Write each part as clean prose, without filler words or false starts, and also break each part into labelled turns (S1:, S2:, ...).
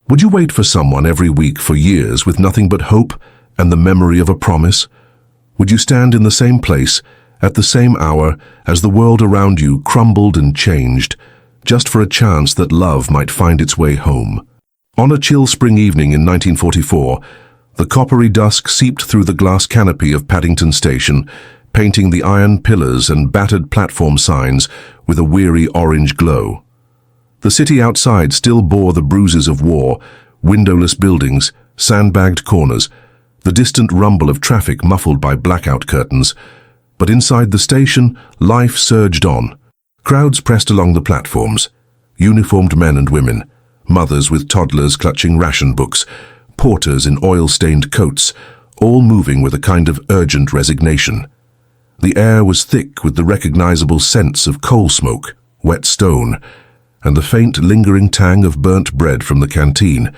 S1: Would you wait for someone every week for years with nothing but hope and the memory of a promise? Would you stand in the same place, at the same hour, as the world around you crumbled and changed, just for a chance that love might find its way home? On a chill spring evening in 1944, the coppery dusk seeped through the glass canopy of Paddington Station, painting the iron pillars and battered platform signs with a weary orange glow. The city outside still bore the bruises of war, windowless buildings, sandbagged corners, the distant rumble of traffic muffled by blackout curtains. But inside the station, life surged on. Crowds pressed along the platforms, uniformed men and women, mothers with toddlers clutching ration books, porters in oil-stained coats, all moving with a kind of urgent resignation. The air was thick with the recognizable scents of coal smoke, wet stone, and the faint lingering tang of burnt bread from the canteen.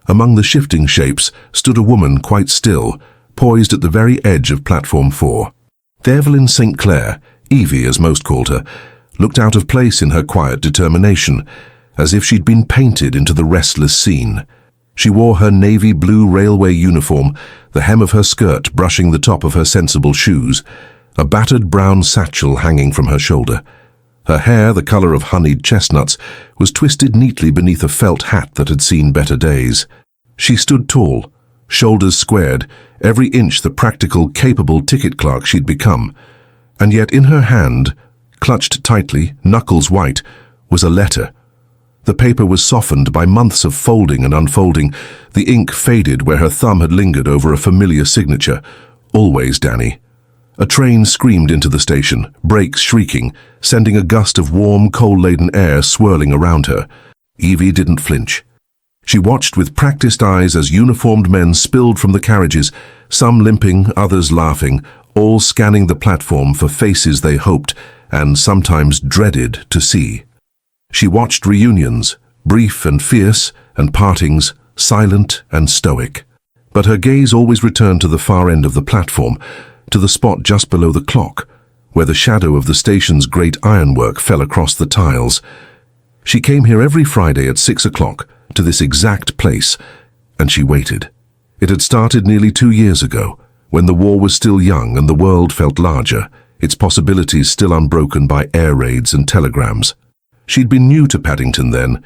S1: Among the shifting shapes stood a woman quite still, poised at the very edge of platform 4. Evelyn St. Clair, Evie as most called her, looked out of place in her quiet determination, as if she'd been painted into the restless scene. She wore her navy blue railway uniform, the hem of her skirt brushing the top of her sensible shoes, a battered brown satchel hanging from her shoulder. Her hair, the color of honeyed chestnuts, was twisted neatly beneath a felt hat that had seen better days. She stood tall, shoulders squared, every inch the practical, capable ticket clerk she'd become. And yet in her hand, clutched tightly, knuckles white, was a letter. The paper was softened by months of folding and unfolding. The ink faded where her thumb had lingered over a familiar signature. Always Danny. A train screamed into the station, brakes shrieking, sending a gust of warm, coal-laden air swirling around her. Evie didn't flinch. She watched with practiced eyes as uniformed men spilled from the carriages, some limping, others laughing, all scanning the platform for faces they hoped, and sometimes dreaded, to see. She watched reunions, brief and fierce, and partings, silent and stoic. But her gaze always returned to the far end of the platform, to the spot just below the clock, where the shadow of the station's great ironwork fell across the tiles. She came here every Friday at 6 o'clock, to this exact place, and she waited. It had started nearly 2 years ago, when the war was still young and the world felt larger, its possibilities still unbroken by air raids and telegrams. She'd been new to Paddington then,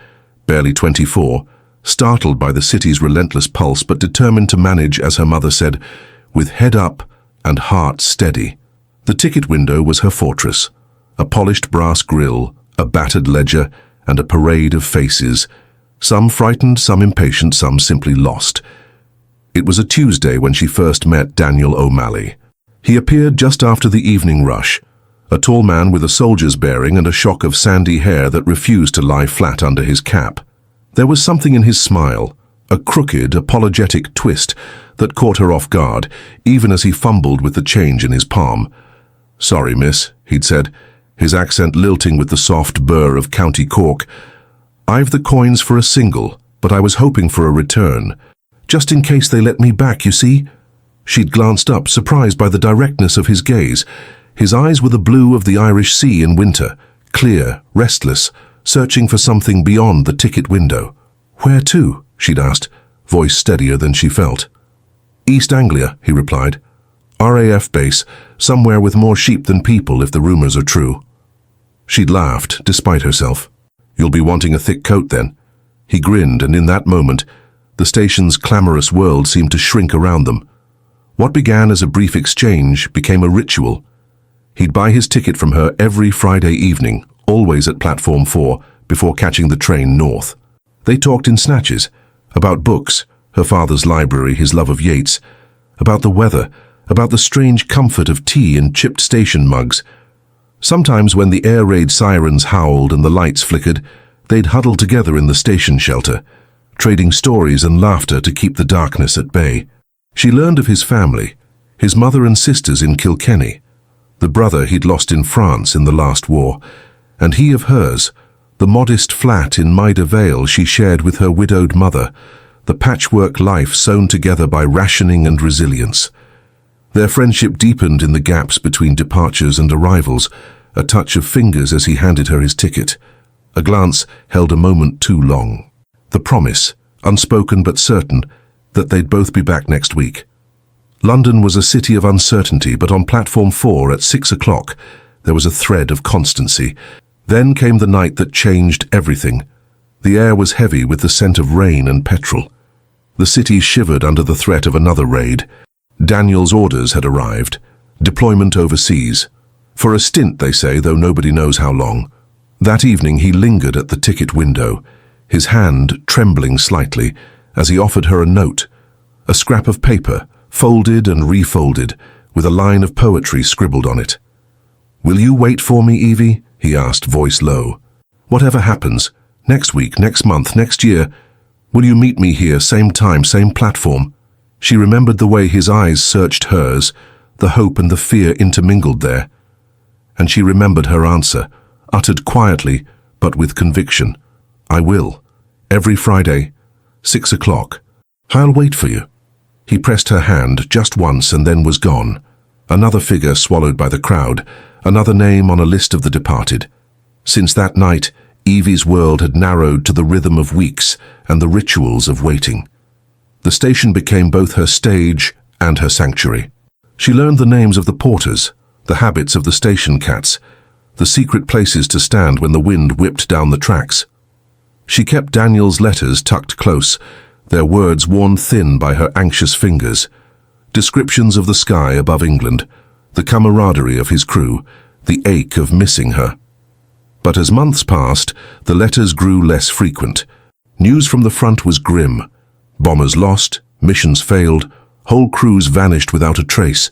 S1: barely 24, startled by the city's relentless pulse but determined to manage, as her mother said, with head up and heart steady. The ticket window was her fortress, a polished brass grille, a battered ledger, and a parade of faces, some frightened, some impatient, some simply lost. It was a Tuesday when she first met Daniel O'Malley. He appeared just after the evening rush, a tall man with a soldier's bearing and a shock of sandy hair that refused to lie flat under his cap. There was something in his smile, a crooked, apologetic twist that caught her off guard, even as he fumbled with the change in his palm. "Sorry, miss," he'd said, his accent lilting with the soft burr of County Cork. "I've the coins for a single, but I was hoping for a return. Just in case they let me back, you see?" She'd glanced up, surprised by the directness of his gaze. His eyes were the blue of the Irish Sea in winter, clear, restless, searching for something beyond the ticket window. "Where to?" she'd asked, voice steadier than she felt. "East Anglia," he replied. "RAF base, somewhere with more sheep than people if the rumors are true." She'd laughed, despite herself. "You'll be wanting a thick coat then." He grinned, and in that moment, the station's clamorous world seemed to shrink around them. What began as a brief exchange became a ritual. He'd buy his ticket from her every Friday evening, always at platform 4, before catching the train north. They talked in snatches, about books, her father's library, his love of Yeats, about the weather, about the strange comfort of tea in chipped station mugs. Sometimes when the air raid sirens howled and the lights flickered, they'd huddle together in the station shelter, trading stories and laughter to keep the darkness at bay. She learned of his family, his mother and sisters in Kilkenny, the brother he'd lost in France in the last war, and he of hers, the modest flat in Maida Vale she shared with her widowed mother, the patchwork life sewn together by rationing and resilience. Their friendship deepened in the gaps between departures and arrivals, a touch of fingers as he handed her his ticket. A glance held a moment too long. The promise, unspoken but certain, that they'd both be back next week. London was a city of uncertainty, but on platform 4 at 6 o'clock, there was a thread of constancy. Then came the night that changed everything. The air was heavy with the scent of rain and petrol. The city shivered under the threat of another raid. Daniel's orders had arrived. Deployment overseas. For a stint, they say, though nobody knows how long. That evening he lingered at the ticket window, his hand trembling slightly as he offered her a note, a scrap of paper, folded and refolded, with a line of poetry scribbled on it. "Will you wait for me, Evie?" he asked, voice low. "Whatever happens, next week, next month, next year, will you meet me here, same time, same platform?" She remembered the way his eyes searched hers, the hope and the fear intermingled there. And she remembered her answer, uttered quietly, but with conviction. "I will. Every Friday, 6 o'clock. I'll wait for you." He pressed her hand just once and then was gone. Another figure swallowed by the crowd, another name on a list of the departed. Since that night, Evie's world had narrowed to the rhythm of weeks and the rituals of waiting. The station became both her stage and her sanctuary. She learned the names of the porters, the habits of the station cats, the secret places to stand when the wind whipped down the tracks. She kept Daniel's letters tucked close, their words worn thin by her anxious fingers. Descriptions of the sky above England, the camaraderie of his crew, the ache of missing her. But as months passed, the letters grew less frequent. News from the front was grim. Bombers lost, missions failed, whole crews vanished without a trace.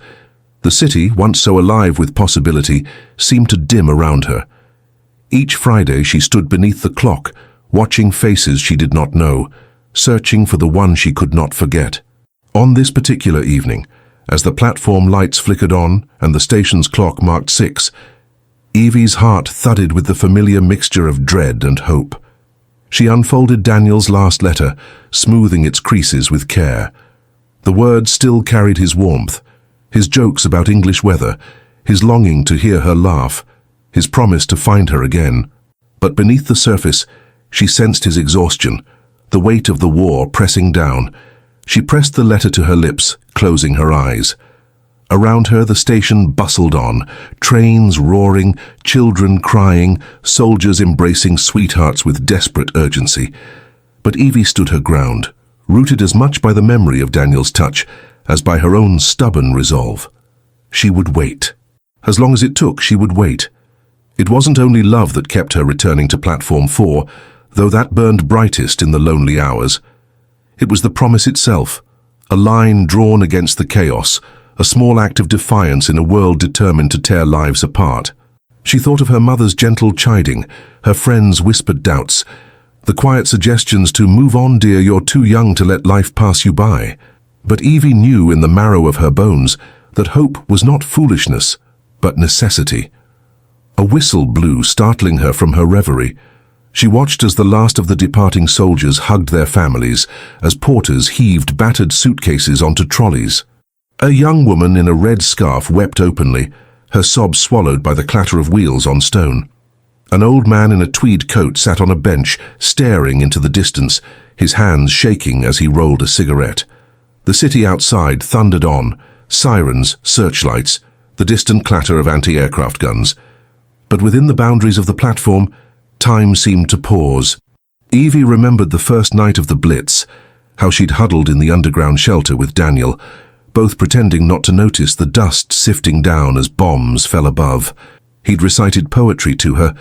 S1: The city, once so alive with possibility, seemed to dim around her. Each Friday she stood beneath the clock, watching faces she did not know, searching for the one she could not forget. On this particular evening, as the platform lights flickered on and the station's clock marked 6, Evie's heart thudded with the familiar mixture of dread and hope. She unfolded Daniel's last letter, smoothing its creases with care. The words still carried his warmth, his jokes about English weather, his longing to hear her laugh, his promise to find her again. But beneath the surface, she sensed his exhaustion, the weight of the war pressing down. She pressed the letter to her lips, closing her eyes. Around her the station bustled on, trains roaring, children crying, soldiers embracing sweethearts with desperate urgency. But Evie stood her ground, rooted as much by the memory of Daniel's touch as by her own stubborn resolve. She would wait. As long as it took, she would wait. It wasn't only love that kept her returning to platform 4, though that burned brightest in the lonely hours. It was the promise itself, a line drawn against the chaos, a small act of defiance in a world determined to tear lives apart. She thought of her mother's gentle chiding, her friends' whispered doubts, the quiet suggestions to "move on, dear, you're too young to let life pass you by." But Evie knew in the marrow of her bones that hope was not foolishness, but necessity. A whistle blew, startling her from her reverie. She watched as the last of the departing soldiers hugged their families, as porters heaved battered suitcases onto trolleys. A young woman in a red scarf wept openly, her sobs swallowed by the clatter of wheels on stone. An old man in a tweed coat sat on a bench, staring into the distance, his hands shaking as he rolled a cigarette. The city outside thundered on, sirens, searchlights, the distant clatter of anti-aircraft guns. But within the boundaries of the platform, time seemed to pause. Evie remembered the first night of the Blitz, how she'd huddled in the underground shelter with Daniel, both pretending not to notice the dust sifting down as bombs fell above. He'd recited poetry to her,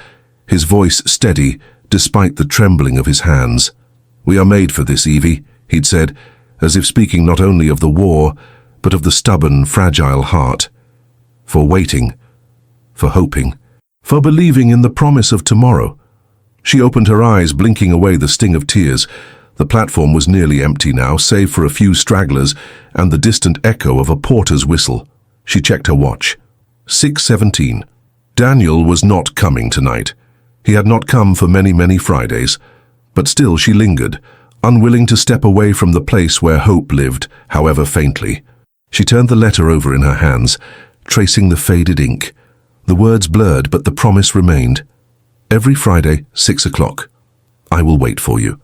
S1: his voice steady despite the trembling of his hands. "We are made for this, Evie," he'd said, as if speaking not only of the war, but of the stubborn, fragile heart. For waiting, for hoping, for believing in the promise of tomorrow. She opened her eyes, blinking away the sting of tears. The platform was nearly empty now, save for a few stragglers and the distant echo of a porter's whistle. She checked her watch. 6:17. Daniel was not coming tonight. He had not come for many, many Fridays. But still she lingered, unwilling to step away from the place where hope lived, however faintly. She turned the letter over in her hands, tracing the faded ink. The words blurred, but the promise remained. "Every Friday, 6 o'clock. I will wait for you."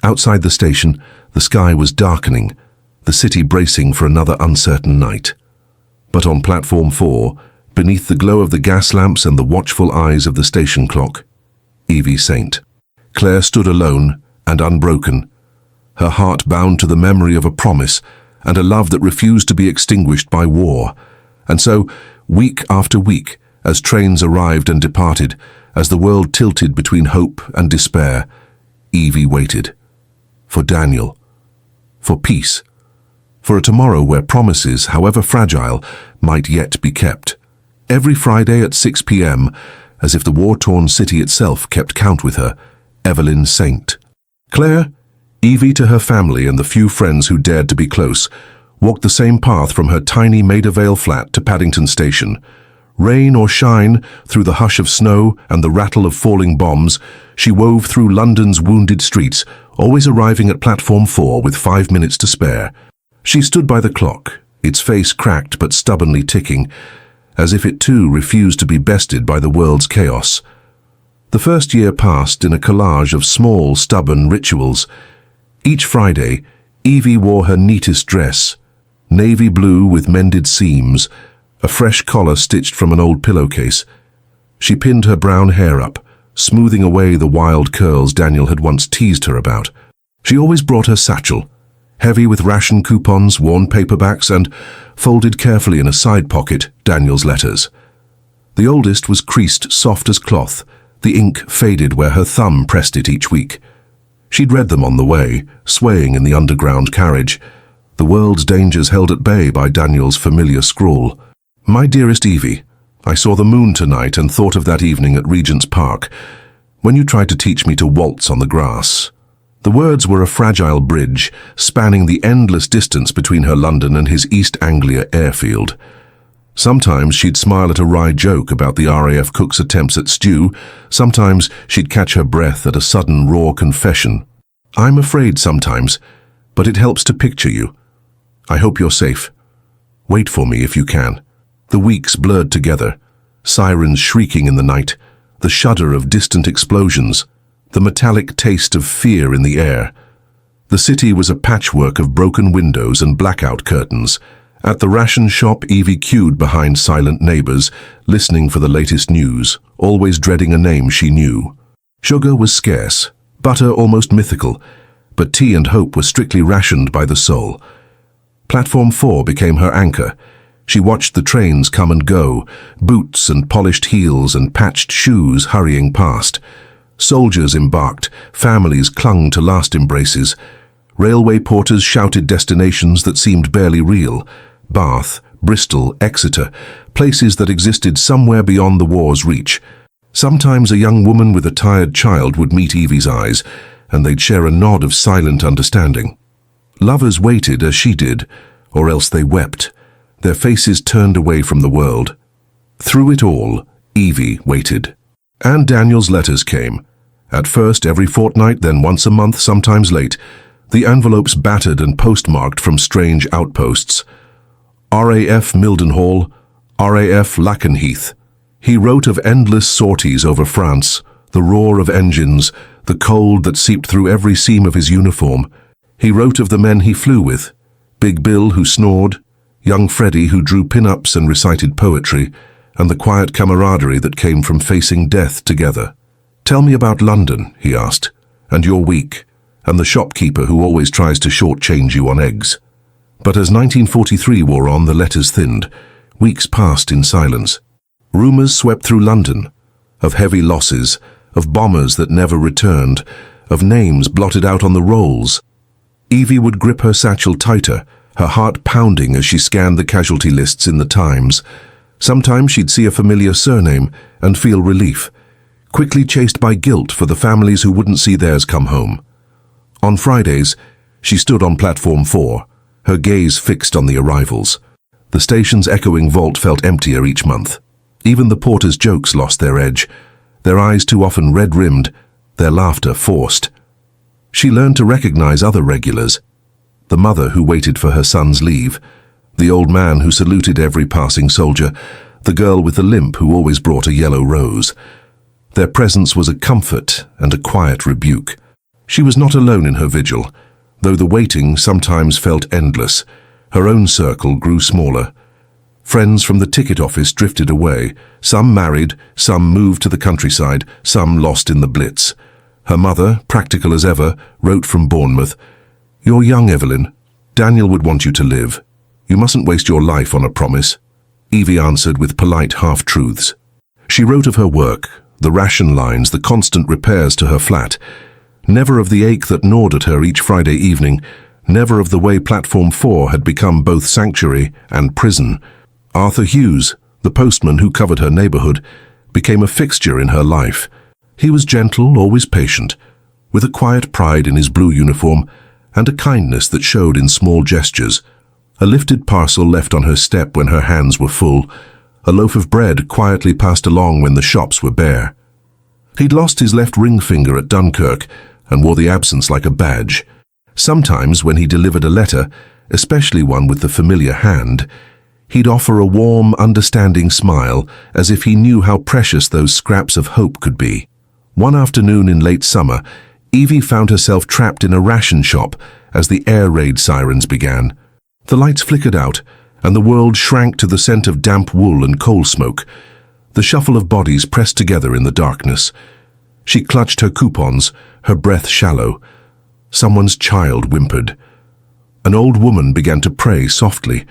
S1: Outside the station, the sky was darkening, the city bracing for another uncertain night. But on platform 4, beneath the glow of the gas lamps and the watchful eyes of the station clock, Evie St. Clair stood alone and unbroken, her heart bound to the memory of a promise and a love that refused to be extinguished by war. And so, week after week, as trains arrived and departed, as the world tilted between hope and despair, Evie waited. For Daniel. For peace. For a tomorrow where promises, however fragile, might yet be kept. Every Friday at 6 p.m., as if the war-torn city itself kept count with her, Evelyn St. Clair, Evie to her family and the few friends who dared to be close, walked the same path from her tiny Maida Vale flat to Paddington Station. Rain or shine, through the hush of snow and the rattle of falling bombs, she wove through London's wounded streets, always arriving at platform 4 with 5 minutes to spare. She stood by the clock, its face cracked but stubbornly ticking, as if it too refused to be bested by the world's chaos. The first year passed in a collage of small, stubborn rituals. Each Friday, Evie wore her neatest dress, navy blue with mended seams, a fresh collar stitched from an old pillowcase. She pinned her brown hair up, smoothing away the wild curls Daniel had once teased her about. She always brought her satchel, heavy with ration coupons, worn paperbacks, and, folded carefully in a side pocket, Daniel's letters. The oldest was creased soft as cloth, the ink faded where her thumb pressed it each week. She'd read them on the way, swaying in the underground carriage, the world's dangers held at bay by Daniel's familiar scrawl. My dearest Evie, I saw the moon tonight and thought of that evening at Regent's Park, when you tried to teach me to waltz on the grass. The words were a fragile bridge, spanning the endless distance between her London and his East Anglia airfield. Sometimes she'd smile at a wry joke about the RAF cook's attempts at stew. Sometimes she'd catch her breath at a sudden raw confession. I'm afraid sometimes, but it helps to picture you. I hope you're safe. Wait for me if you can. The weeks blurred together, sirens shrieking in the night, the shudder of distant explosions, the metallic taste of fear in the air. The city was a patchwork of broken windows and blackout curtains. At the ration shop, Evie queued behind silent neighbors, listening for the latest news, always dreading a name she knew. Sugar was scarce, butter almost mythical, but tea and hope were strictly rationed by the soul. Platform 4 became her anchor. She watched the trains come and go, boots and polished heels and patched shoes hurrying past. Soldiers embarked, families clung to last embraces. Railway porters shouted destinations that seemed barely real. Bath, Bristol, Exeter, places that existed somewhere beyond the war's reach. Sometimes a young woman with a tired child would meet Evie's eyes, and they'd share a nod of silent understanding. Lovers waited as she did, or else they wept, their faces turned away from the world. Through it all, Evie waited. And Daniel's letters came. At first every fortnight, then once a month, sometimes late, the envelopes battered and postmarked from strange outposts. RAF Mildenhall, RAF Lakenheath. He wrote of endless sorties over France, the roar of engines, the cold that seeped through every seam of his uniform. He wrote of the men he flew with, Big Bill who snored, young Freddie who drew pin-ups and recited poetry, and the quiet camaraderie that came from facing death together. Tell me about London, he asked, and your week, and the shopkeeper who always tries to shortchange you on eggs. But as 1943 wore on, the letters thinned. Weeks passed in silence. Rumours swept through London, of heavy losses, of bombers that never returned, of names blotted out on the rolls. Evie would grip her satchel tighter, her heart pounding as she scanned the casualty lists in the Times. Sometimes she'd see a familiar surname and feel relief, quickly chased by guilt for the families who wouldn't see theirs come home. On Fridays, she stood on platform 4, her gaze fixed on the arrivals. The station's echoing vault felt emptier each month. Even the porters' jokes lost their edge, their eyes too often red-rimmed, their laughter forced. She learned to recognize other regulars, the mother who waited for her son's leave, the old man who saluted every passing soldier, the girl with the limp who always brought a yellow rose. Their presence was a comfort and a quiet rebuke. She was not alone in her vigil, though the waiting sometimes felt endless. Her own circle grew smaller. Friends from the ticket office drifted away, some married, some moved to the countryside, some lost in the Blitz. Her mother, practical as ever, wrote from Bournemouth, "You're young, Evelyn. Daniel would want you to live. You mustn't waste your life on a promise." Evie answered with polite half-truths. She wrote of her work, the ration lines, the constant repairs to her flat, never of the ache that gnawed at her each Friday evening, never of the way Platform 4 had become both sanctuary and prison. Arthur Hughes, the postman who covered her neighborhood, became a fixture in her life. He was gentle, always patient, with a quiet pride in his blue uniform and a kindness that showed in small gestures. A lifted parcel left on her step when her hands were full, a loaf of bread quietly passed along when the shops were bare. He'd lost his left ring finger at Dunkirk and wore the absence like a badge. Sometimes when he delivered a letter, especially one with the familiar hand, he'd offer a warm, understanding smile as if he knew how precious those scraps of hope could be. One afternoon in late summer, Evie found herself trapped in a ration shop as the air raid sirens began. The lights flickered out, and the world shrank to the scent of damp wool and coal smoke. The shuffle of bodies pressed together in the darkness. She clutched her coupons, her breath shallow. Someone's child whimpered. An old woman began to pray softly.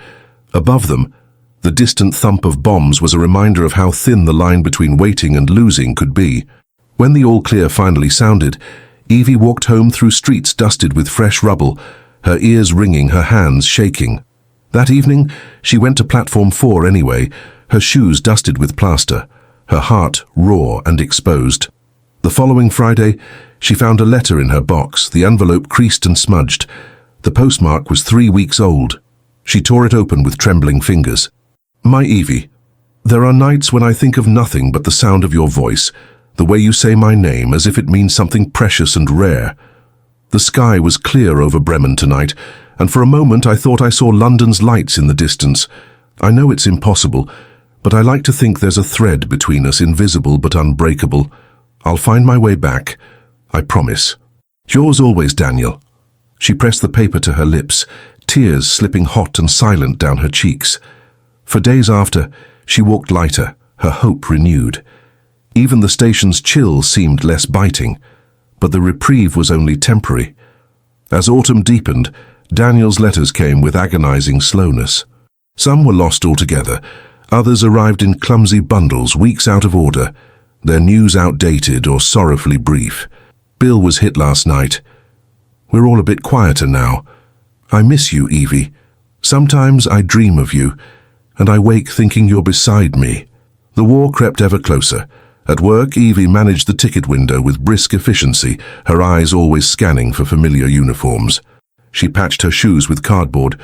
S1: Above them, the distant thump of bombs was a reminder of how thin the line between waiting and losing could be. When the all-clear finally sounded, Evie walked home through streets dusted with fresh rubble, her ears ringing, her hands shaking. That evening, she went to Platform 4 anyway, her shoes dusted with plaster, her heart raw and exposed. The following Friday, she found a letter in her box, the envelope creased and smudged. The postmark was 3 weeks old. She tore it open with trembling fingers. "My Evie, there are nights when I think of nothing but the sound of your voice, the way you say my name as if it means something precious and rare. The sky was clear over Bremen tonight, and for a moment I thought I saw London's lights in the distance. I know it's impossible, but I like to think there's a thread between us, invisible but unbreakable. I'll find my way back, I promise. Yours always, Daniel." She pressed the paper to her lips, tears slipping hot and silent down her cheeks. For days after, she walked lighter, her hope renewed. Even the station's chill seemed less biting, but the reprieve was only temporary. As autumn deepened, Daniel's letters came with agonizing slowness. Some were lost altogether, others arrived in clumsy bundles, weeks out of order, their news outdated or sorrowfully brief. "Bill was hit last night. We're all a bit quieter now. I miss you, Evie. Sometimes I dream of you, and I wake thinking you're beside me." The war crept ever closer. At work, Evie managed the ticket window with brisk efficiency, her eyes always scanning for familiar uniforms. She patched her shoes with cardboard,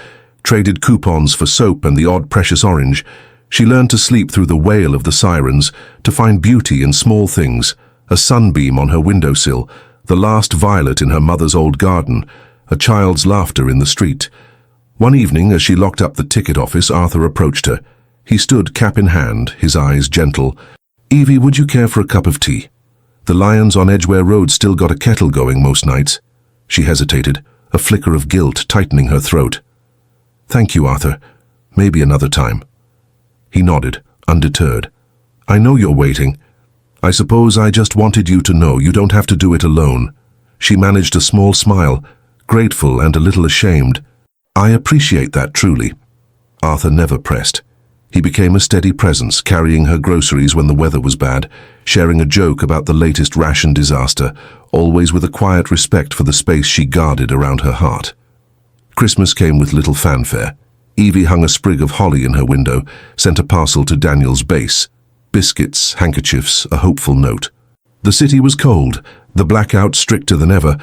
S1: traded coupons for soap and the odd precious orange. She learned to sleep through the wail of the sirens, to find beauty in small things, a sunbeam on her windowsill, the last violet in her mother's old garden, a child's laughter in the street. One evening, as she locked up the ticket office, Arthur approached her. He stood cap in hand, his eyes gentle. "Evie, would you care for a cup of tea? The Lions on Edgware Road still got a kettle going most nights." She hesitated, a flicker of guilt tightening her throat. "Thank you, Arthur. Maybe another time." He nodded, undeterred. "I know you're waiting. I suppose I just wanted you to know you don't have to do it alone." She managed a small smile, grateful and a little ashamed. "I appreciate that truly." Arthur never pressed. He became a steady presence, carrying her groceries when the weather was bad, sharing a joke about the latest ration disaster, always with a quiet respect for the space she guarded around her heart. Christmas came with little fanfare. Evie hung a sprig of holly in her window, sent a parcel to Daniel's base. Biscuits, handkerchiefs, a hopeful note. The city was cold, the blackout stricter than ever,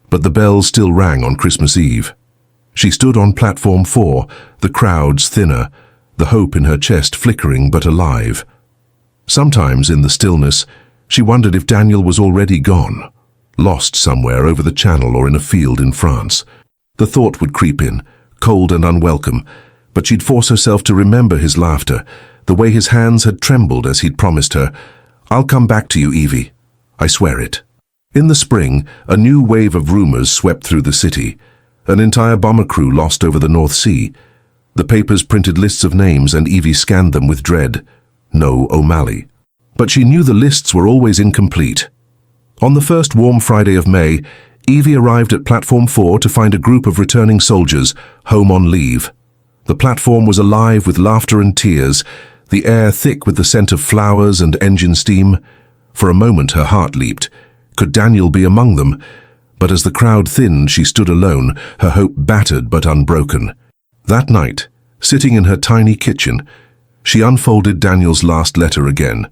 S1: but the bells still rang on Christmas Eve. She stood on Platform 4, the crowds thinner, the hope in her chest flickering but alive. Sometimes in the stillness, she wondered if Daniel was already gone, lost somewhere over the channel or in a field in France. The thought would creep in, cold and unwelcome, but she'd force herself to remember his laughter, the way his hands had trembled as he'd promised her, "I'll come back to you, Evie. I swear it." In the spring, a new wave of rumors swept through the city. An entire bomber crew lost over the North Sea. The papers printed lists of names and Evie scanned them with dread. No O'Malley. But she knew the lists were always incomplete. On the first warm Friday of May, Evie arrived at Platform 4 to find a group of returning soldiers, home on leave. The platform was alive with laughter and tears, the air thick with the scent of flowers and engine steam. For a moment her heart leaped. Could Daniel be among them? But as the crowd thinned, she stood alone, her hope battered but unbroken. That night, sitting in her tiny kitchen, she unfolded Daniel's last letter again.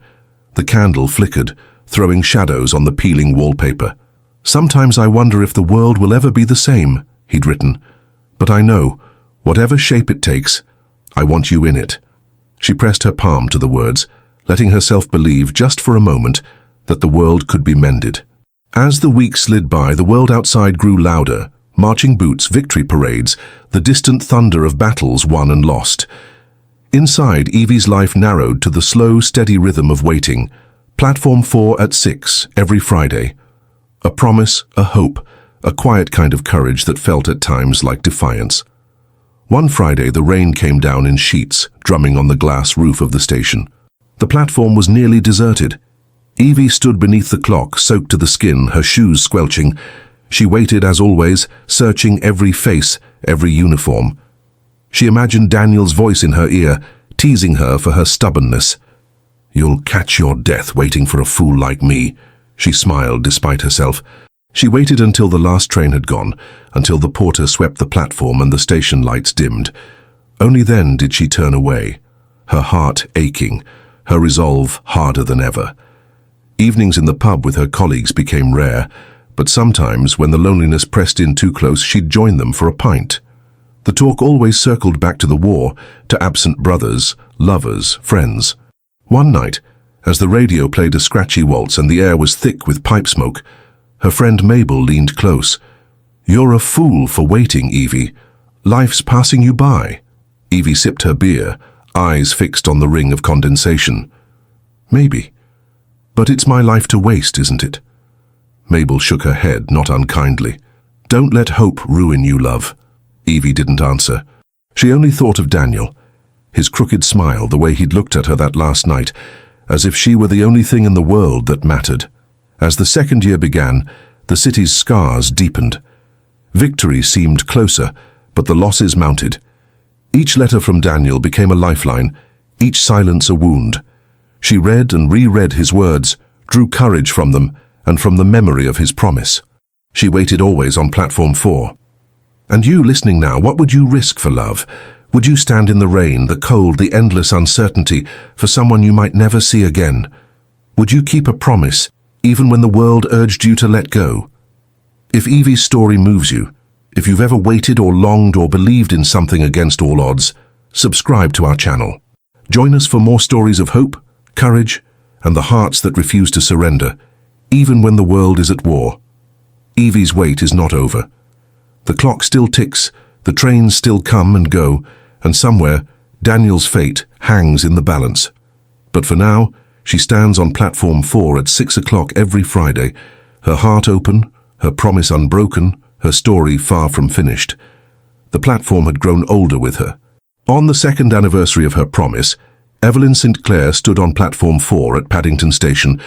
S1: The candle flickered, throwing shadows on the peeling wallpaper. "Sometimes I wonder if the world will ever be the same," he'd written. "But I know, whatever shape it takes, I want you in it." She pressed her palm to the words, letting herself believe just for a moment that the world could be mended. As the weeks slid by, the world outside grew louder. Marching boots, victory parades, the distant thunder of battles won and lost. Inside, Evie's life narrowed to the slow, steady rhythm of waiting. Platform 4 at 6, every Friday. A promise, a hope, a quiet kind of courage that felt at times like defiance. One Friday, the rain came down in sheets, drumming on the glass roof of the station. The platform was nearly deserted. Evie stood beneath the clock, soaked to the skin, her shoes squelching. She waited, as always, searching every face, every uniform. She imagined Daniel's voice in her ear, teasing her for her stubbornness. "You'll catch your death waiting for a fool like me," she smiled despite herself. She waited until the last train had gone, until the porter swept the platform and the station lights dimmed. Only then did she turn away, her heart aching, her resolve harder than ever. Evenings in the pub with her colleagues became rare, but sometimes, when the loneliness pressed in too close, she'd join them for a pint. The talk always circled back to the war, to absent brothers, lovers, friends. One night, as the radio played a scratchy waltz and the air was thick with pipe smoke, her friend Mabel leaned close. "You're a fool for waiting, Evie. Life's passing you by." Evie sipped her beer, eyes fixed on the ring of condensation. "Maybe. But it's my life to waste, isn't it?" Mabel shook her head, not unkindly. "Don't let hope ruin you, love." Evie didn't answer. She only thought of Daniel, his crooked smile, the way he'd looked at her that last night, as if she were the only thing in the world that mattered. As the second year began, the city's scars deepened. Victory seemed closer, but the losses mounted. Each letter from Daniel became a lifeline, each silence a wound. She read and reread his words, drew courage from them, and from the memory of his promise. She waited always on Platform 4. And you, listening now, what would you risk for love? Would you stand in the rain, the cold, the endless uncertainty, for someone you might never see again? Would you keep a promise, even when the world urged you to let go? If Evie's story moves you, if you've ever waited or longed or believed in something against all odds, subscribe to our channel. Join us for more stories of hope, courage, and the hearts that refuse to surrender, even when the world is at war. Evie's wait is not over. The clock still ticks, the trains still come and go, and somewhere, Daniel's fate hangs in the balance. But for now, she stands on Platform 4 at 6 o'clock every Friday, her heart open, her promise unbroken, her story far from finished. The platform had grown older with her. On the second anniversary of her promise, Evelyn St. Clair stood on Platform 4 at Paddington Station,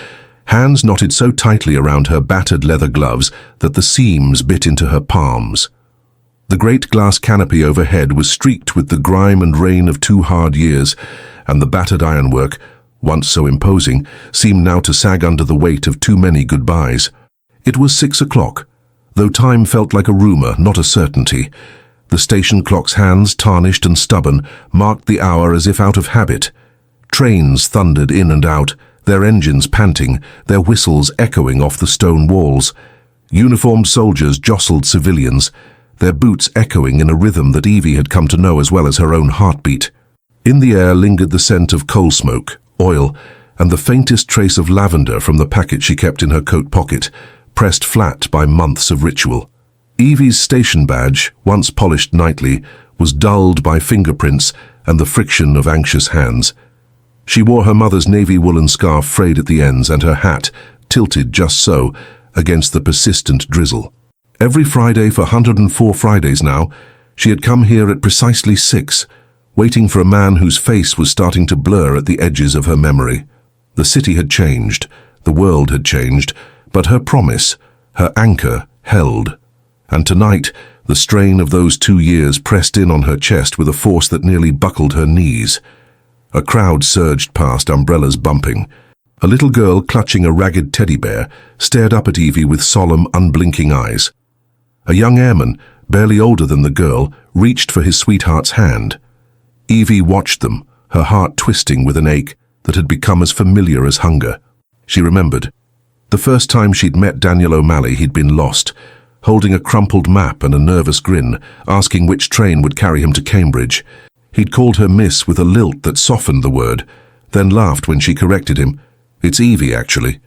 S1: hands knotted so tightly around her battered leather gloves that the seams bit into her palms. The great glass canopy overhead was streaked with the grime and rain of 2 hard years, and the battered ironwork, once so imposing, seemed now to sag under the weight of too many goodbyes. It was 6 o'clock, though time felt like a rumor, not a certainty. The station clock's hands, tarnished and stubborn, marked the hour as if out of habit. Trains thundered in and out, their engines panting, their whistles echoing off the stone walls. Uniformed soldiers jostled civilians, their boots echoing in a rhythm that Evie had come to know as well as her own heartbeat. In the air lingered the scent of coal smoke, oil, and the faintest trace of lavender from the packet she kept in her coat pocket, pressed flat by months of ritual. Evie's station badge, once polished nightly, was dulled by fingerprints and the friction of anxious hands. She wore her mother's navy woolen scarf frayed at the ends and her hat, tilted just so, against the persistent drizzle. Every Friday for 104 Fridays now, she had come here at precisely 6, waiting for a man whose face was starting to blur at the edges of her memory. The city had changed, the world had changed, but her promise, her anchor, held. And tonight, the strain of those 2 years pressed in on her chest with a force that nearly buckled her knees. A crowd surged past, umbrellas bumping. A little girl clutching a ragged teddy bear stared up at Evie with solemn, unblinking eyes. A young airman, barely older than the girl, reached for his sweetheart's hand. Evie watched them, her heart twisting with an ache that had become as familiar as hunger. She remembered. The first time she'd met Daniel O'Malley, he'd been lost, holding a crumpled map and a nervous grin, asking which train would carry him to Cambridge. He'd called her miss with a lilt that softened the word, then laughed when she corrected him. "It's Evie, actually."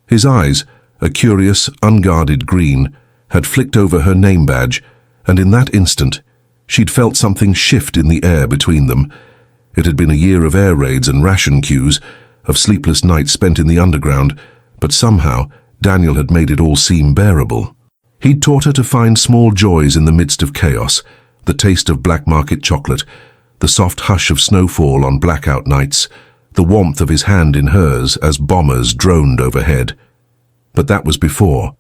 S1: His eyes, a curious, unguarded green, had flicked over her name badge, and in that instant, she'd felt something shift in the air between them. It had been a year of air raids and ration queues, of sleepless nights spent in the underground, but somehow Daniel had made it all seem bearable. He'd taught her to find small joys in the midst of chaos, the taste of black market chocolate, the soft hush of snowfall on blackout nights, the warmth of his hand in hers as bombers droned overhead. But that was before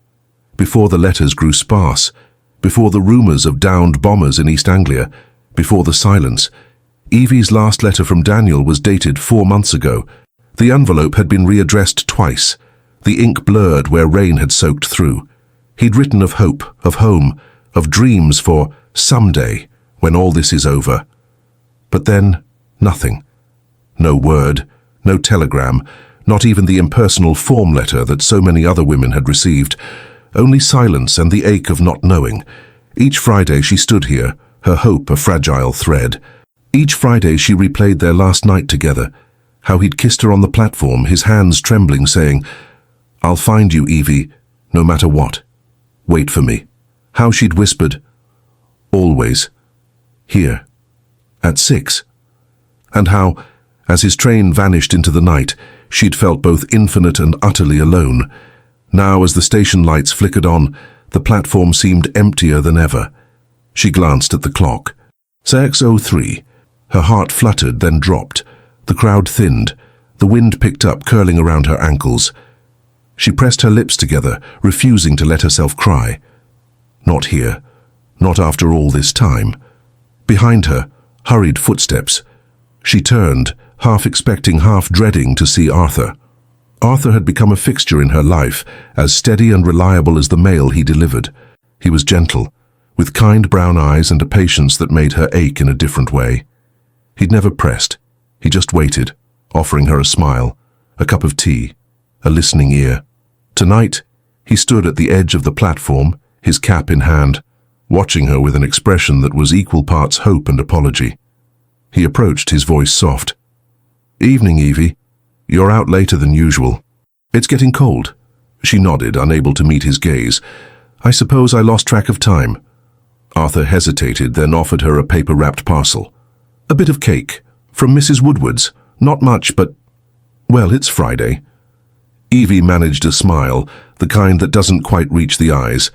S1: the letters grew sparse, before the rumors of downed bombers in East Anglia, before the silence. Evie's last letter from Daniel was dated 4 months ago. The envelope had been readdressed twice, the ink blurred where rain had soaked through. He'd written of hope, of home, of dreams for someday, when all this is over. But then, nothing. No word, no telegram, not even the impersonal form letter that so many other women had received. Only silence and the ache of not knowing. Each Friday she stood here, her hope a fragile thread. Each Friday she replayed their last night together, how he'd kissed her on the platform, his hands trembling, saying, "I'll find you, Evie, no matter what. Wait for me." How she'd whispered, "Always. Here. At 6. And how, as his train vanished into the night, she'd felt both infinite and utterly alone. Now, as the station lights flickered on, the platform seemed emptier than ever. She glanced at the clock. 6:03. Her heart fluttered, then dropped. The crowd thinned. The wind picked up, curling around her ankles. She pressed her lips together, refusing to let herself cry. Not here. Not after all this time. Behind her, hurried footsteps. She turned, half expecting, half dreading to see Arthur. Arthur had become a fixture in her life, as steady and reliable as the mail he delivered. He was gentle, with kind brown eyes and a patience that made her ache in a different way. He'd never pressed. He just waited, offering her a smile, a cup of tea, a listening ear. Tonight, he stood at the edge of the platform, his cap in hand, watching her with an expression that was equal parts hope and apology. He approached, his voice soft. "Evening, Evie. You're out later than usual." "It's getting cold." She nodded, unable to meet his gaze. "I suppose I lost track of time." Arthur hesitated, then offered her a paper-wrapped parcel. "A bit of cake, from Mrs. Woodward's. Not much, but, well, it's Friday." Evie managed a smile, the kind that doesn't quite reach the eyes.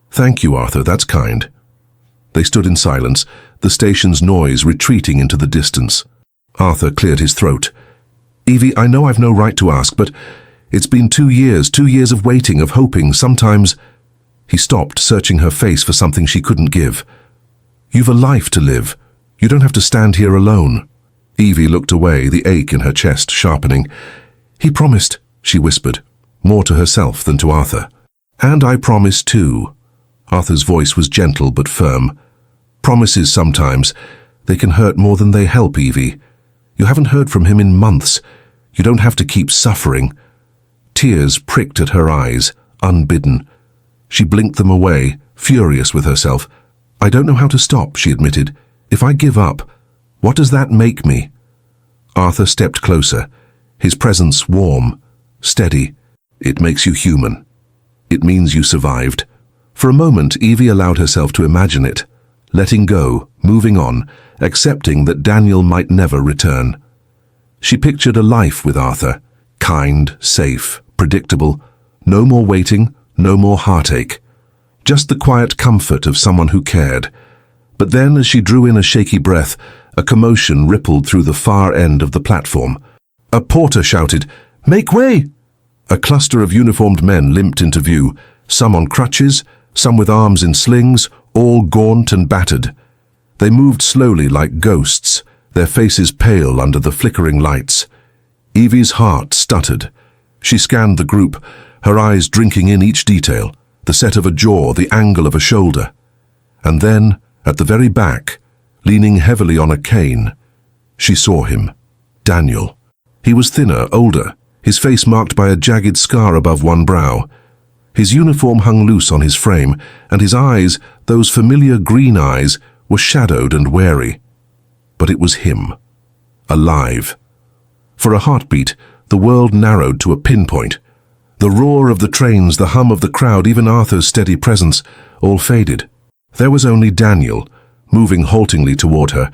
S1: "Thank you, Arthur, that's kind." They stood in silence, the station's noise retreating into the distance. Arthur cleared his throat. "Evie, I know I've no right to ask, but it's been 2 years of waiting, of hoping, sometimes—" He stopped, searching her face for something she couldn't give. "You've a life to live. You don't have to stand here alone." Evie looked away, the ache in her chest sharpening. "He promised," she whispered, more to herself than to Arthur. "And I promise too." Arthur's voice was gentle but firm. "Promises sometimes, they can hurt more than they help, Evie. You haven't heard from him in months. You don't have to keep suffering." Tears pricked at her eyes, unbidden. She blinked them away, furious with herself. "I don't know how to stop," she admitted. "If I give up, what does that make me?" Arthur stepped closer, his presence warm, steady. "It makes you human. It means you survived." For a moment, Evie allowed herself to imagine it, letting go, moving on, accepting that Daniel might never return. She pictured a life with Arthur, kind, safe, predictable, No more waiting, no more heartache. Just the quiet comfort of someone who cared. But then, as she drew in a shaky breath, a commotion rippled through the far end of the platform. A porter shouted, "Make way!" A cluster of uniformed men limped into view, some on crutches, some with arms in slings, all gaunt and battered. They moved slowly like ghosts, their faces pale under the flickering lights. Evie's heart stuttered. She scanned the group, her eyes drinking in each detail, the set of a jaw, the angle of a shoulder. And then, at the very back, leaning heavily on a cane, she saw him, Daniel. He was thinner, older, his face marked by a jagged scar above one brow. His uniform hung loose on his frame, and his eyes, those familiar green eyes, were shadowed and wary. But it was him, alive. For a heartbeat, the world narrowed to a pinpoint. The roar of the trains, the hum of the crowd, even Arthur's steady presence, all faded. There was only Daniel, moving haltingly toward her,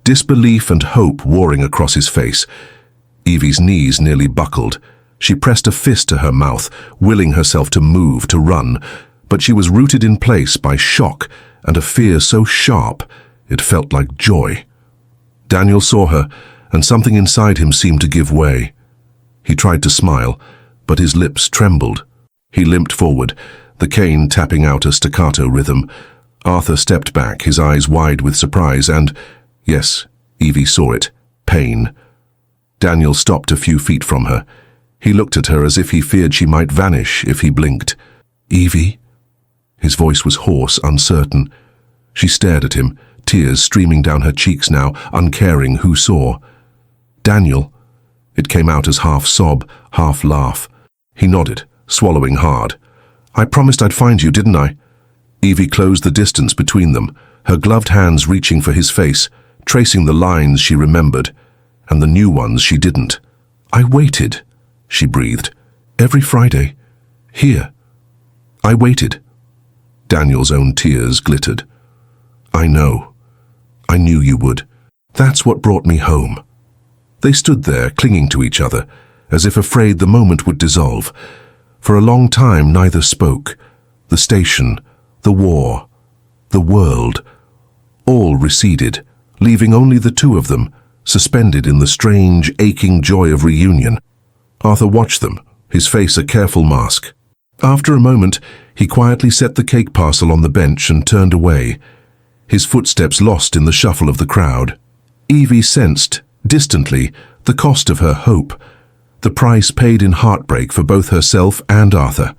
S1: disbelief and hope warring across his face. Evie's knees nearly buckled. She pressed a fist to her mouth, willing herself to move, to run, but she was rooted in place by shock and a fear so sharp it felt like joy. Daniel saw her, and something inside him seemed to give way. He tried to smile, but his lips trembled. He limped forward, the cane tapping out a staccato rhythm. Arthur stepped back, his eyes wide with surprise and, yes, Evie saw it, pain. Daniel stopped a few feet from her. He looked at her as if he feared she might vanish if he blinked. "Evie?" His voice was hoarse, uncertain. She stared at him, tears streaming down her cheeks now, uncaring who saw. "Daniel." It came out as half sob, half laugh. He nodded, swallowing hard. "I promised I'd find you, didn't I?" Evie closed the distance between them, her gloved hands reaching for his face, tracing the lines she remembered, and the new ones she didn't. "I waited," she breathed. "Every Friday. Here. I waited." Daniel's own tears glittered. "I know. I knew you would. That's what brought me home." They stood there, clinging to each other, as if afraid the moment would dissolve. For a long time neither spoke. The station, the war, the world, all receded, leaving only the two of them, suspended in the strange, aching joy of reunion. Arthur watched them, his face a careful mask. After a moment, he quietly set the cake parcel on the bench and turned away, his footsteps lost in the shuffle of the crowd. Evie sensed, distantly, the cost of her hope, the price paid in heartbreak for both herself and Arthur.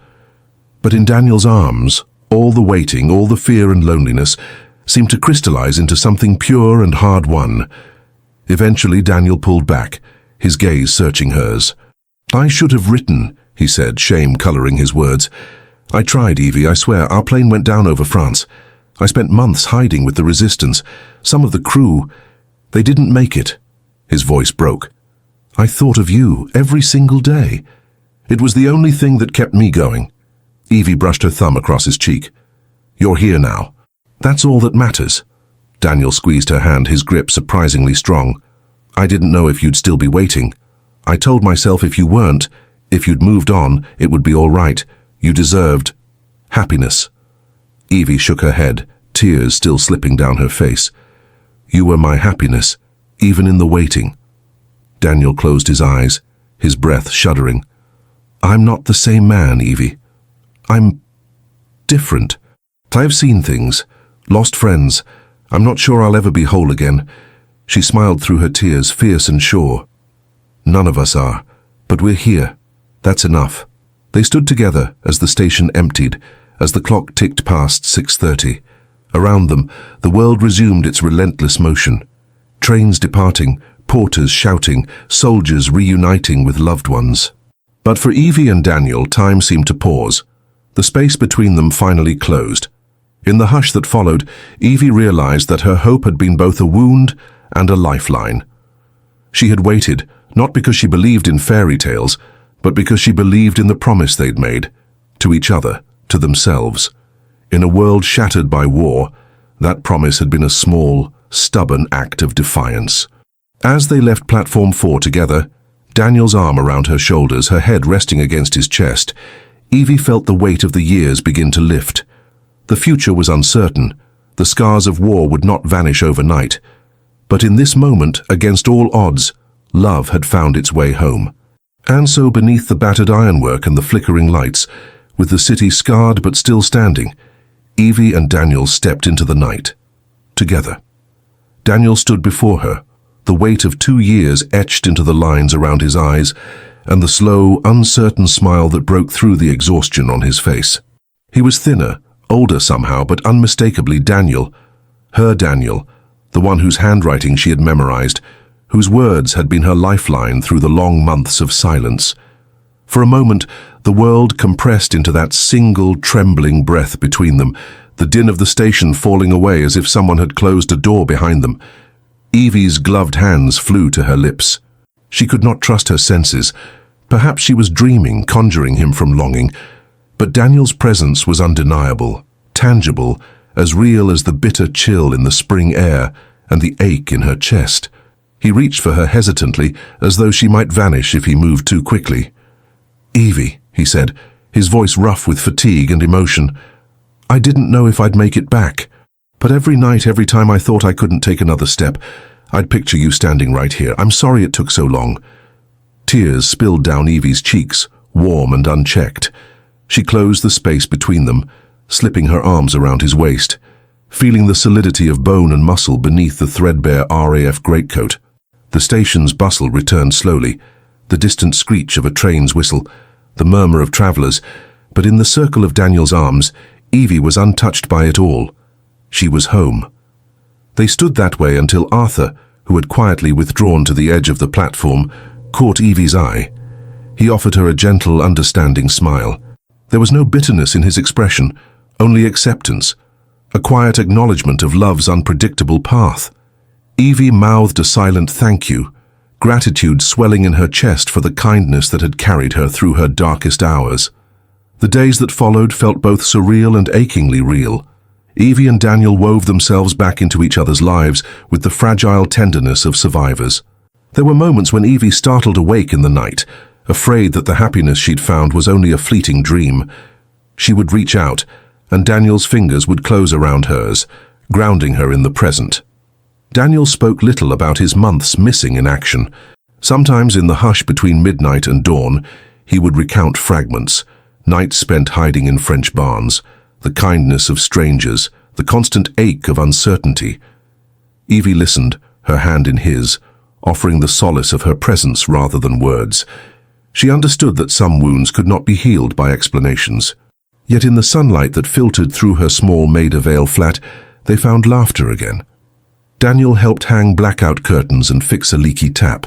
S1: But in Daniel's arms, all the waiting, all the fear and loneliness, seemed to crystallize into something pure and hard-won. Eventually Daniel pulled back, his gaze searching hers. "I should have written," he said, shame coloring his words. "I tried, Evie, I swear. Our plane went down over France. I spent months hiding with the resistance. Some of the crew, they didn't make it." His voice broke. "I thought of you every single day. It was the only thing that kept me going." Evie brushed her thumb across his cheek. "You're here now. That's all that matters." Daniel squeezed her hand, his grip surprisingly strong. "I didn't know if you'd still be waiting. I told myself if you weren't, if you'd moved on, it would be all right. You deserved happiness." Evie shook her head, tears still slipping down her face. "You were my happiness, even in the waiting." Daniel closed his eyes, his breath shuddering. "I'm not the same man, Evie. I'm different. I've seen things, lost friends. I'm not sure I'll ever be whole again." She smiled through her tears, fierce and sure. "None of us are, but we're here. That's enough." They stood together as the station emptied, as the clock ticked past 6:30. Around them, the world resumed its relentless motion. Trains departing, porters shouting, soldiers reuniting with loved ones. But for Evie and Daniel, time seemed to pause. The space between them finally closed. In the hush that followed, Evie realized that her hope had been both a wound and a lifeline. She had waited, not because she believed in fairy tales, but because she believed in the promise they'd made, to each other, to themselves. In a world shattered by war, that promise had been a small, stubborn act of defiance. As they left Platform 4 together, Daniel's arm around her shoulders, her head resting against his chest, Evie felt the weight of the years begin to lift. The future was uncertain. The scars of war would not vanish overnight. But in this moment, against all odds, love had found its way home. And so beneath the battered ironwork and the flickering lights, with the city scarred but still standing, Evie and Daniel stepped into the night. Together. Daniel stood before her, the weight of 2 years etched into the lines around his eyes, and the slow, uncertain smile that broke through the exhaustion on his face. He was thinner, older somehow, but unmistakably Daniel. Her Daniel, the one whose handwriting she had memorized, whose words had been her lifeline through the long months of silence. For a moment, the world compressed into that single, trembling breath between them, the din of the station falling away as if someone had closed a door behind them. Evie's gloved hands flew to her lips. She could not trust her senses. Perhaps she was dreaming, conjuring him from longing. But Daniel's presence was undeniable, tangible, as real as the bitter chill in the spring air and the ache in her chest. He reached for her hesitantly, as though she might vanish if he moved too quickly. "Evie," he said, his voice rough with fatigue and emotion. "I didn't know if I'd make it back. But every night, every time I thought I couldn't take another step, I'd picture you standing right here. I'm sorry it took so long." Tears spilled down Evie's cheeks, warm and unchecked. She closed the space between them, slipping her arms around his waist, feeling the solidity of bone and muscle beneath the threadbare RAF greatcoat. The station's bustle returned slowly, the distant screech of a train's whistle, the murmur of travelers, but in the circle of Daniel's arms, Evie was untouched by it all. She was home. They stood that way until Arthur, who had quietly withdrawn to the edge of the platform, caught Evie's eye. He offered her a gentle, understanding smile. There was no bitterness in his expression, only acceptance, a quiet acknowledgement of love's unpredictable path. Evie mouthed a silent thank you, gratitude swelling in her chest for the kindness that had carried her through her darkest hours. The days that followed felt both surreal and achingly real. Evie and Daniel wove themselves back into each other's lives with the fragile tenderness of survivors. There were moments when Evie startled awake in the night, afraid that the happiness she'd found was only a fleeting dream. She would reach out, and Daniel's fingers would close around hers, grounding her in the present. Daniel spoke little about his months missing in action. Sometimes in the hush between midnight and dawn, he would recount fragments, nights spent hiding in French barns, the kindness of strangers, the constant ache of uncertainty. Evie listened, her hand in his, offering the solace of her presence rather than words. She understood that some wounds could not be healed by explanations. Yet in the sunlight that filtered through her small Maida Vale flat, they found laughter again. Daniel helped hang blackout curtains and fix a leaky tap.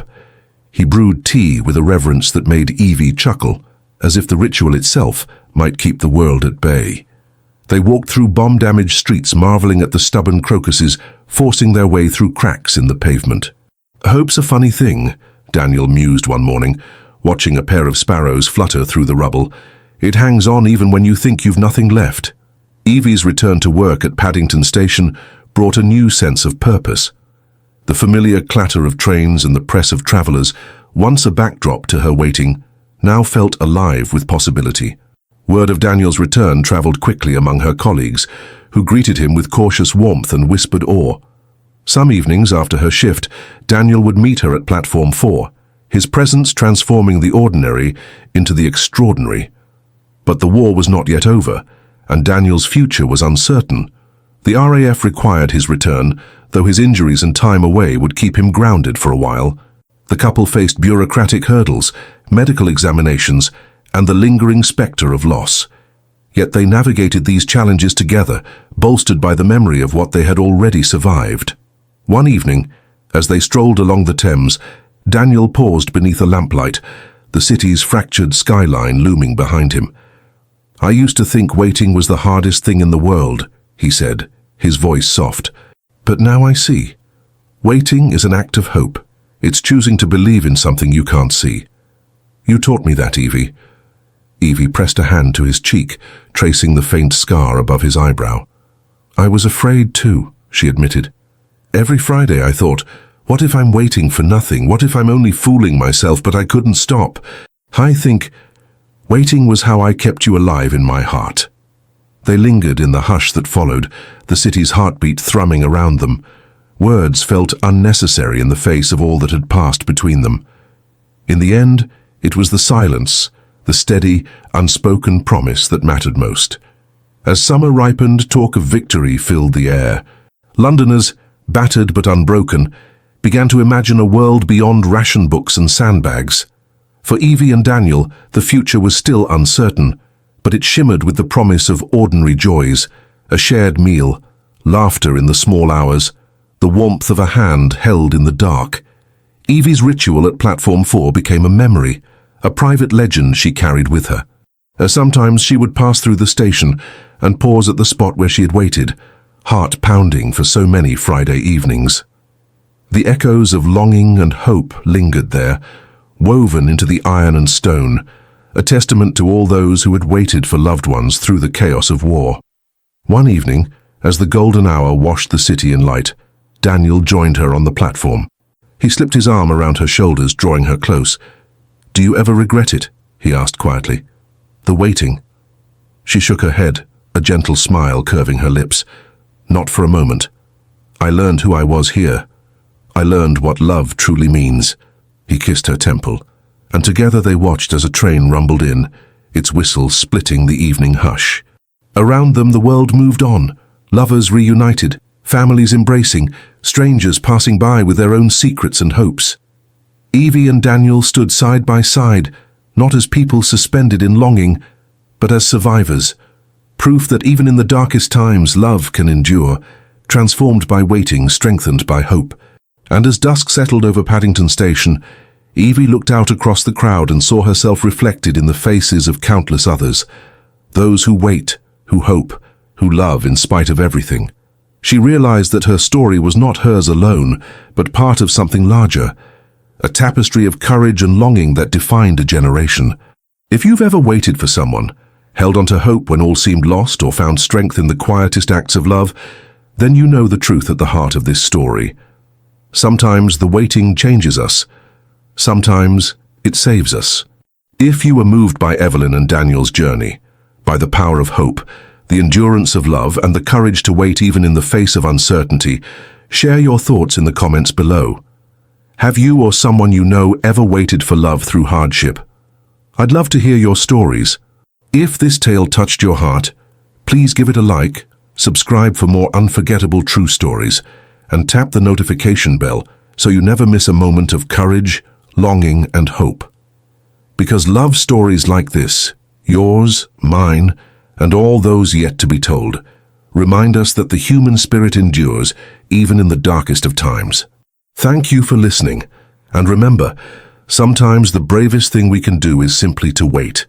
S1: He brewed tea with a reverence that made Evie chuckle, as if the ritual itself might keep the world at bay. They walked through bomb-damaged streets, marveling at the stubborn crocuses forcing their way through cracks in the pavement. "Hope's a funny thing," Daniel mused one morning, watching a pair of sparrows flutter through the rubble. "It hangs on even when you think you've nothing left." Evie's return to work at Paddington Station brought a new sense of purpose. The familiar clatter of trains and the press of travelers, once a backdrop to her waiting, now felt alive with possibility. Word of Daniel's return traveled quickly among her colleagues, who greeted him with cautious warmth and whispered awe. Some evenings after her shift, Daniel would meet her at Platform 4, his presence transforming the ordinary into the extraordinary. But the war was not yet over, and Daniel's future was uncertain. The RAF required his return, though his injuries and time away would keep him grounded for a while. The couple faced bureaucratic hurdles, medical examinations, and the lingering spectre of loss. Yet they navigated these challenges together, bolstered by the memory of what they had already survived. One evening, as they strolled along the Thames, Daniel paused beneath a lamplight, the city's fractured skyline looming behind him. "I used to think waiting was the hardest thing in the world," he said, his voice soft. "But now I see. Waiting is an act of hope. It's choosing to believe in something you can't see. You taught me that, Evie." Evie pressed a hand to his cheek, tracing the faint scar above his eyebrow. "I was afraid too," she admitted. "Every Friday I thought, what if I'm waiting for nothing? What if I'm only fooling myself, but I couldn't stop? I think..." Waiting was how I kept you alive in my heart." They lingered in the hush that followed, the city's heartbeat thrumming around them. Words felt unnecessary in the face of all that had passed between them. In the end, it was the silence, the steady, unspoken promise that mattered most. As summer ripened, talk of victory filled the air. Londoners, battered but unbroken, began to imagine a world beyond ration books and sandbags. For Evie and Daniel, the future was still uncertain, but it shimmered with the promise of ordinary joys, a shared meal, laughter in the small hours, the warmth of a hand held in the dark. Evie's ritual at Platform 4 became a memory, a private legend she carried with her. Sometimes she would pass through the station and pause at the spot where she had waited, heart pounding for so many Friday evenings. The echoes of longing and hope lingered there, woven into the iron and stone, a testament to all those who had waited for loved ones through the chaos of war. One evening, as the golden hour washed the city in light, Daniel joined her on the platform. He slipped his arm around her shoulders, drawing her close. "Do you ever regret it?" he asked quietly. "The waiting?" She shook her head, a gentle smile curving her lips. "Not for a moment. I learned who I was here. I learned what love truly means." He kissed her temple, and together they watched as a train rumbled in, its whistle splitting the evening hush. Around them the world moved on, lovers reunited, families embracing, strangers passing by with their own secrets and hopes. Evie and Daniel stood side by side, not as people suspended in longing, but as survivors, proof that even in the darkest times love can endure, transformed by waiting, strengthened by hope. And as dusk settled over Paddington Station, Evie looked out across the crowd and saw herself reflected in the faces of countless others, those who wait, who hope, who love in spite of everything. She realized that her story was not hers alone, but part of something larger, a tapestry of courage and longing that defined a generation. If you've ever waited for someone, held onto hope when all seemed lost, or found strength in the quietest acts of love, then you know the truth at the heart of this story. Sometimes the waiting changes us. Sometimes it saves us. If you were moved by Evelyn and Daniel's journey, by the power of hope, the endurance of love, and the courage to wait even in the face of uncertainty, share your thoughts in the comments below. Have you or someone you know ever waited for love through hardship? I'd love to hear your stories. If this tale touched your heart, please give it a like, subscribe for more unforgettable true stories, and tap the notification bell so you never miss a moment of courage, longing, and hope. Because love stories like this, yours, mine, and all those yet to be told, remind us that the human spirit endures even in the darkest of times. Thank you for listening, and remember, sometimes the bravest thing we can do is simply to wait,